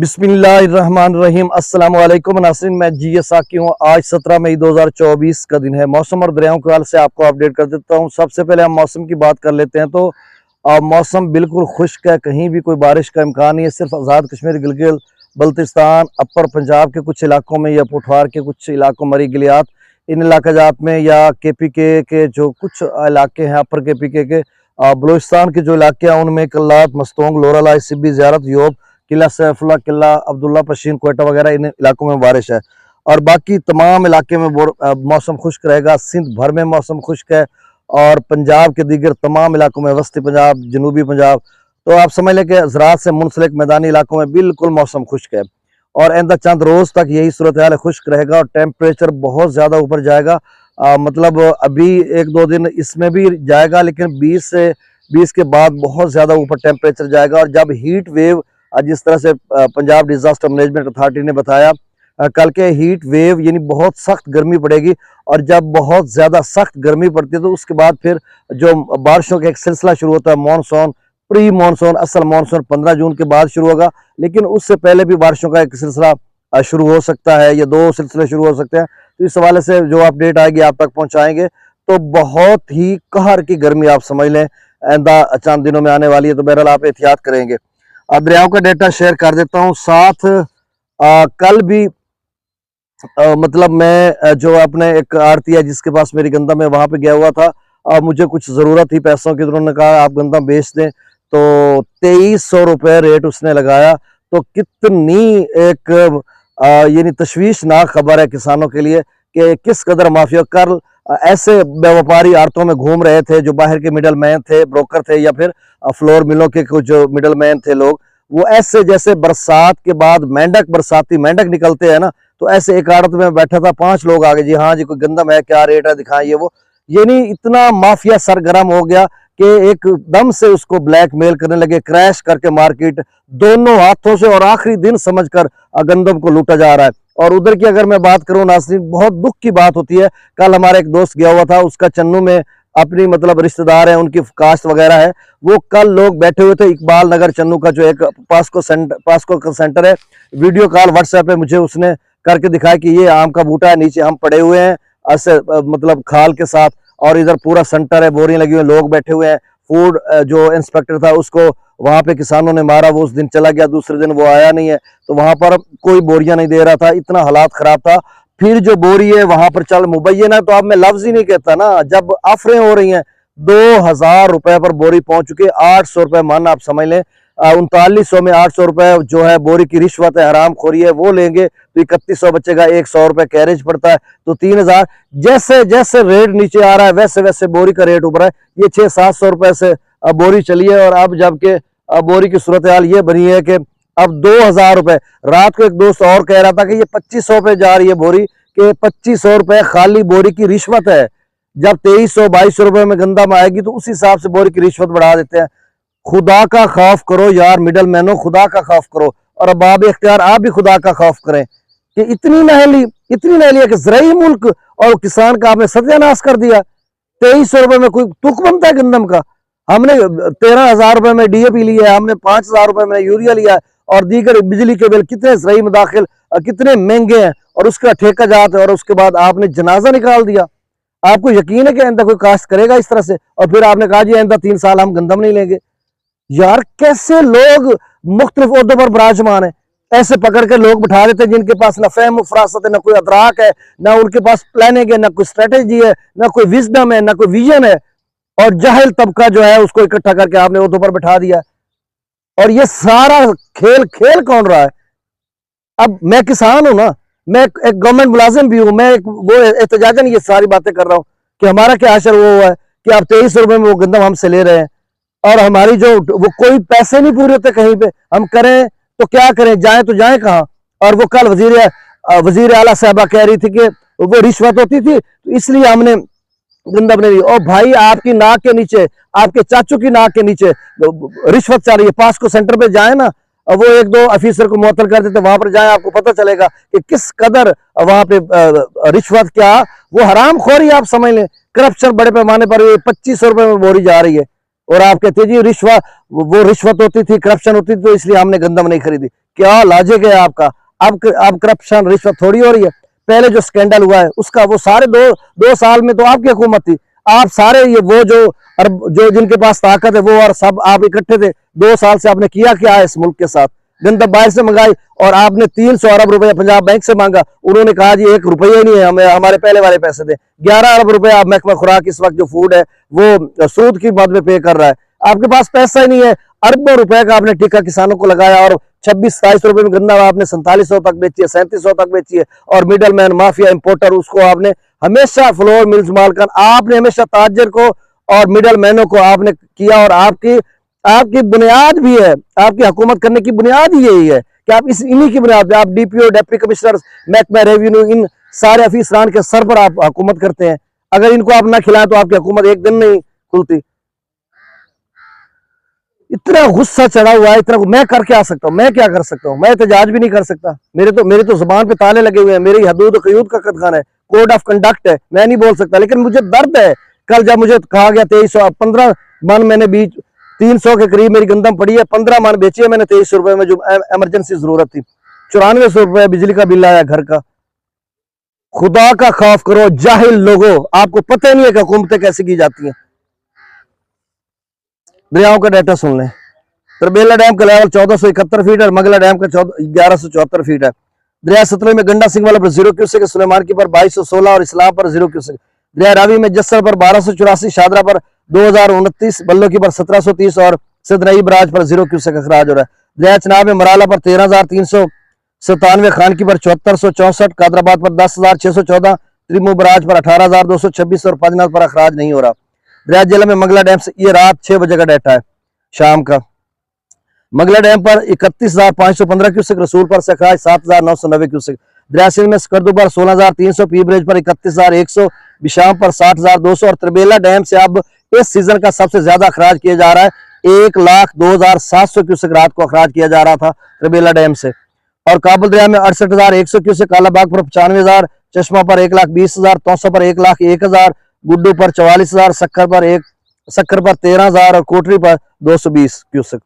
बिस्मिल्लाहिर्रहमानिर्रहीम। अस्सलाम वालेकुम नाज़रीन, मैं जीएस साकी हूँ। आज 17 मई 2024 का दिन है। मौसम और दरियाओं के हाल से आपको अपडेट कर देता हूँ। सबसे पहले हम मौसम की बात कर लेते हैं तो मौसम बिल्कुल खुश्क है, कहीं भी कोई बारिश का इम्कान नहीं है। सिर्फ आज़ाद कश्मीर, गिलगित बल्तिस्तान, अपर पंजाब के कुछ इलाकों में या पुठवार के कुछ इलाकों, मरी गिलियात, इन इलाकाजात में, या KPK के जो कुछ इलाके हैं, अपर KPK के बलूचिस्तान के जो इलाके हैं उनमें कल्लात, मस्तोंग, लोरालाई, सिब्बी, ज़ियारत, योब, किला सैफुल्ला, किला अब्दुल्ला, पशीन, कोयटा वगैरह इन इलाकों में बारिश है। और बाकी तमाम इलाके में मौसम खुश्क रहेगा। सिंध भर में मौसम खुश्क है और पंजाब के दीगर तमाम इलाकों में, वस्ती पंजाब, जनूबी पंजाब, तो आप समझ लें कि ज़राअत से मुंसलिक मैदानी इलाकों में बिल्कुल मौसम खुश्क है। और आइंदा चंद रोज़ तक यही सूरत हाल खुश्क रहेगा और टेम्परेचर बहुत ज़्यादा ऊपर जाएगा। मतलब अभी एक दो दिन इसमें भी जाएगा, लेकिन 20 के बाद बहुत ज़्यादा ऊपर टेम्परेचर जाएगा। और जब हीट वेव, जिस तरह से पंजाब डिजास्टर मैनेजमेंट अथॉरिटी ने बताया, कल के हीट वेव यानी बहुत सख्त गर्मी पड़ेगी। और जब बहुत ज़्यादा सख्त गर्मी पड़ती है तो उसके बाद फिर जो बारिशों का एक सिलसिला शुरू होता है, मानसून, प्री मानसून, असल मानसून 15 जून के बाद शुरू होगा, लेकिन उससे पहले भी बारिशों का एक सिलसिला शुरू हो सकता है या दो सिलसिले शुरू हो सकते हैं। तो इस हवाले से जो अपडेट आएगी आप तक पहुँचाएंगे। तो बहुत ही कहर की गर्मी आप समझ लें आइंदा चंद दिनों में आने वाली है, तो बहरहाल आप एहतियात करेंगे। दरियाओं का डेटा शेयर कर देता हूँ साथ। कल भी मतलब मैं जो अपने एक आड़ती है जिसके पास मेरी गंदम है वहां पे गया हुआ था। मुझे कुछ ज़रूरत थी पैसों की, तो उन्होंने कहा आप गंदम बेच दें, तो 2300 रुपये रेट उसने लगाया। तो कितनी एक यानी तशवीशनाक खबर है किसानों के लिए कि किस कदर माफिया कर ऐसे व्यापारी आड़तों में घूम रहे थे जो बाहर के मिडल मैन थे, ब्रोकर थे, या फिर फ्लोर मिलों के कुछ जो मिडल मैन थे लोग, वो ऐसे जैसे बरसात के बाद मेंढक, बरसाती मेंढक निकलते हैं ना, तो ऐसे एक आड़त में बैठा था, 5 लोग आगे, जी हाँ जी कोई गंदम है, क्या रेट है दिखाएं, ये वो। ये नहीं, इतना माफिया सरगर्म हो गया कि एकदम से उसको ब्लैकमेल करने लगे, क्रैश करके मार्केट दोनों हाथों से, और आखिरी दिन समझकर गंदम को लूटा जा रहा है। और उधर की अगर मैं बात करूं नाज़रीन, बहुत दुख की बात होती है। कल हमारा एक दोस्त गया हुआ था, उसका चन्नू में अपनी मतलब रिश्तेदार है, उनकी कास्ट वगैरह है, वो कल लोग बैठे हुए थे इकबाल नगर चन्नू का जो एक पास्को का सेंटर है। वीडियो कॉल व्हाट्सएप पे मुझे उसने करके दिखाया कि ये आम का बूटा है, नीचे हम पड़े हुए हैं ऐसे मतलब खाल के साथ, और इधर पूरा सेंटर है, बोरियां लगी हुई, लोग बैठे हुए हैं। फूड जो इंस्पेक्टर था उसको वहां पे किसानों ने मारा, वो उस दिन चला गया, दूसरे दिन वो आया नहीं है, तो वहां पर कोई बोरियां नहीं दे रहा था, इतना हालात खराब था। फिर जो बोरी है वहां पर चल मुबैना, तो अब मैं लफ्ज ही नहीं कहता ना, जब अफरें हो रही हैं 2000 रुपए पर बोरी पहुंच चुकी है, 800 रुपए मन आप समझ लें। 3900 में 800 रुपए जो है बोरी की रिश्वत है, हराम खोरी है, वो लेंगे तो 3100 बचेगा, 100 रुपए कैरेज पड़ता है, तो 3000। जैसे जैसे रेट नीचे आ रहा है वैसे वैसे बोरी का रेट ऊपर है। ये 600-700 रुपए से बोरी चली है, और अब जबकि बोरी की सूरत हाल ये बनी है कि अब 2000 रुपए। रात को एक दोस्त और कह रहा था कि ये 2500 पे जा रही है बोरी, के 2500 रुपए खाली बोरी की रिश्वत है। जब 2300-2200 रुपए में गंदम आएगी तो उस हिसाब से बोरी की रिश्वत बढ़ा देते हैं। खुदा का खौफ करो यार मिडल मैनो, खुदा का खौफ करो, और अब बाब इख्तियार आप भी खुदा का खौफ करें कि इतनी नहली है कि ज़राई मुल्क और किसान का आपने सत्यानाश कर दिया। 2300 रुपए में कोई तुक बनता है गंदम का? हमने 13,000 रुपए में DAP लिया है, हमने 5,000 रुपए में यूरिया लिया है, और दीगर बिजली के बिल कितने ज़राई मदाखिल कितने महंगे हैं, और उसका ठेका जाता है, और उसके बाद आपने जनाजा निकाल दिया। आपको यकीन है कि आइंदा कोई काश्त करेगा इस तरह से? और फिर आपने कहा जी आइंदा 3 साल हम गंदम नहीं लेंगे। यार कैसे लोग मुख्तलिफ ओहदों पर विराजमान है, ऐसे पकड़ के लोग बिठा देते हैं जिनके पास ना फहम फरासत है, ना कोई अदराक है, ना उनके पास प्लानिंग है, ना कोई स्ट्रेटेजी है, ना कोई विजडम है, ना कोई विजन है, और जाहिल तबका जो है उसको इकट्ठा करके आपने ओहदों पर बिठा दिया। और ये सारा खेल खेल कौन रहा है? अब मैं किसान हूं ना, मैं एक गवर्नमेंट मुलाजिम भी हूं, मैं वो एहतजाजन ये सारी बातें कर रहा हूं कि हमारा क्या असर वो हुआ है कि आप 2300 रुपए में वो गंदम हमसे ले रहे हैं, और हमारी जो वो कोई पैसे नहीं पूरे होते कहीं पे। हम करें तो क्या करें, जाएं तो जाएं कहाँ? और वो कल वजीर आला साहबा कह रही थी कि वो रिश्वत होती थी तो इसलिए हमने गंदम नहीं ली। और भाई आपकी नाक के नीचे, आपके चाचू की नाक के नीचे रिश्वत चल रही है। पास्को सेंटर पे जाए ना, वो 1-2 ऑफिसर को मुअत्तल कर देते, वहां पर जाए, आपको पता चलेगा कि किस कदर वहां पे रिश्वत, क्या वो हराम खोरी आप समझ लें, करप्शन बड़े पैमाने पर 2500 रुपए में बोरी जा रही है। और आप कहते हैं जी रिश्वत, वो रिश्वत होती थी, करप्शन होती थी, तो इसलिए हमने गंदम नहीं खरीदी। क्या लॉजिक है आपका? अब करप्शन रिश्वत थोड़ी हो रही है। पहले जो स्कैंडल हुआ है उसका वो सारे दो साल में तो आपकी हुकूमत थी। आप सारे ये वो जो जिनके पास ताकत है वो और सब आप इकट्ठे थे। 2 साल से आपने किया क्या है इस मुल्क के साथ? गंदम बाहर से मंगाई और आपने 300 अरब रुपया पंजाब बैंक से मांगा। उन्होंने कहा जी 1 रुपया ही नहीं है, हमें हमारे पहले वाले पैसे दे। 11 अरब रुपया आप महकमा खुराक इस वक्त जो फूड है वो सूद की मद में पे कर रहा है। आपके पास पैसा ही नहीं है। अरबों रुपए का आपने टीका किसानों को लगाया और 26-27 रुपए में गन्ना आपने 4700 तक बेची है, 3700 तक बेची है। और मिडल मैन माफिया इंपोर्टर उसको आपने हमेशा फ्लोर मिल्स मालकन आपने हमेशा ताजर को और मिडल मैनों को आपने किया। और आपकी बुनियाद भी है, आपकी हुकूमत करने की बुनियाद ही यही है कि आप इन्हीं की बुनियाद पे आप डीपीओ, डिप्टी कमिश्नर, महकमा रेवेन्यू, इन सारे अफीसरान के सर पर आप हुकूमत करते हैं। अगर इनको आप ना खिलाएं तो आपकी हुकूमत एक दिन नहीं खुलती। इतना गुस्सा चढ़ा हुआ है, इतना मैं कर क्या सकता हूँ? मैं क्या कर सकता हूँ? मैं एहतजाज भी नहीं कर सकता। मेरे तो जुबान पे ताले लगे हुए हैं। मेरी हदूद क़यूद का कदखान है, कोड ऑफ कंडक्ट है, मैं नहीं बोल सकता। लेकिन मुझे दर्द है। कल जब मुझे कहा गया 2315 मन मैंने बीच 300 के करीब मेरी गंदम पड़ी है, 15 मन बेची है मैंने 2300 रुपए में, जो इमरजेंसी जरूरत थी। 9400 रुपए बिजली का बिल आया घर का। खुदा का खौफ करो जाहिल लोगों, आपको पता ही नहीं है कि हुकूमतें कैसे की जाती हैं। दरियाओं का डाटा सुन लें। तरबेला डैम का लेवल 1471 फीट है और मगला डैम का 1174 फीट है। दरिया सतलुज में गंडा सिंह वाला पर 0 क्यूसेक, सुलेमान की पर 2216 और इस्लाम पर 0 क्यूसेक। दरिया रावी में जस्सर पर 1284, शादरा पर 2029, बल्लो की पर 1730 और सदनई बराज पर 0 क्यूसेक अखराज हो रहा है। दरिया चनाब में मराला पर 13,397, खान की पर 7464, कादराबाद पर 10,614, त्रिमू बराज पर 18,226 और पजनाथ पर अखराज नहीं हो रहा। दरिया जिला में मंगला डैम से ये रात 6 बजे का डाटा है शाम का। मंगला डैम पर 31,515 क्यूसेक, रसूल पर से अखराज 7,990 क्यूसेक। दरिया सिंध में स्कर्दू पर 16,300, पी ब्रिज पर 31,100, बिशाम पर 60,200 और तरबेला डैम से अब इस सीजन का सबसे ज्यादा अखराज किया जा रहा है। 1,02,700 क्यूसेक रात को अखराज किया जा रहा था तरबेला डैम से। और काबुल दरिया में 68,100 क्यूसेक, कालाबाग पर 95,000, चश्मा पर 1,20,000, तौसा पर 1,01,000, गुड्डू पर 44,000, सक्खर पर 13,000 और कोटरी पर 220 क्यूसेक।